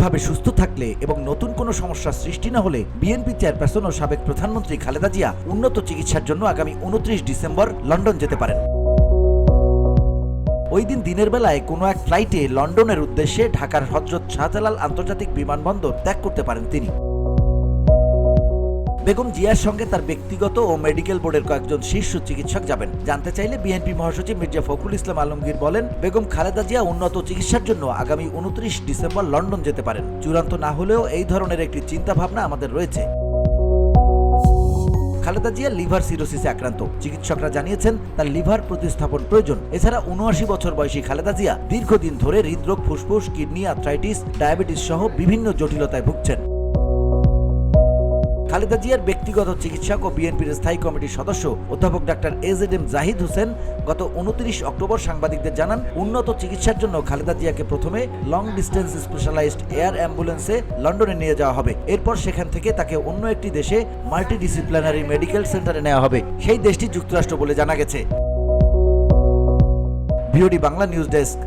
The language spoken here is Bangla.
স্বাভাবিকভাবে সুস্থ থাকলে এবং নতুন কোনো সমস্যার সৃষ্টি না হলে বিএনপি চেয়ারপারসন ও সাবেক প্রধানমন্ত্রী খালেদা জিয়া উন্নত চিকিৎসার জন্য আগামী 29 ডিসেম্বর লন্ডন যেতে পারেন। ওই দিন দিনের বেলায় কোনো এক ফ্লাইটে লন্ডনের উদ্দেশ্যে ঢাকার হযরত শাহজালাল আন্তর্জাতিক বিমানবন্দর ত্যাগ করতে পারেন তিনি। বেগম জিয়ার সঙ্গে তার ব্যক্তিগত ও মেডিকেল বোর্ডের কয়েকজন শীর্ষ চিকিৎসক যাবেন। জানতে চাইলে বিএনপি মহাসচিব মির্জা ফখরুল ইসলাম আলমগীর বলেন, বেগম খালেদা জিয়া উন্নত চিকিৎসার জন্য আগামী 29 ডিসেম্বর লন্ডন যেতে পারেন। চূড়ান্ত না হলেও এই ধরনের একটি চিন্তাভাবনা আমাদের রয়েছে। খালেদা জিয়া লিভার সিরোসিসে আক্রান্ত। চিকিৎসকরা জানিয়েছেন তার লিভার প্রতিস্থাপন প্রয়োজন। এছাড়া ৭৯ বছর বয়সী খালেদা জিয়া দীর্ঘদিন ধরে হৃদরোগ, ফুসফুস, কিডনি, আর্থ্রাইটিস, ডায়াবেটিস সহ বিভিন্ন জটিলতায় ভুগছেন। খালেদা জিয়ার ব্যক্তিগত চিকিৎসক ও বিএনপির স্থায়ী কমিটির সদস্য অধ্যাপক ডাক্তার এজেডএম জাহিদ হোসেন গত 29 অক্টোবর সাংবাদিকদের জানান, উন্নত চিকিৎসার জন্য খালেদা জিয়াকে প্রথমে লং ডিস্টেন্স স্পেশালাইজড এয়ার অ্যাম্বুলেন্সে লন্ডনে নিয়ে যাওয়া হবে। এরপর সেখান থেকে তাকে অন্য একটি দেশে মাল্টিডিসিপ্লিনারি মেডিকেল সেন্টারে নেওয়া হবে। সেই দেশটি যুক্তরাষ্ট্র বলে জানা গেছে। VOD Bangla news desk.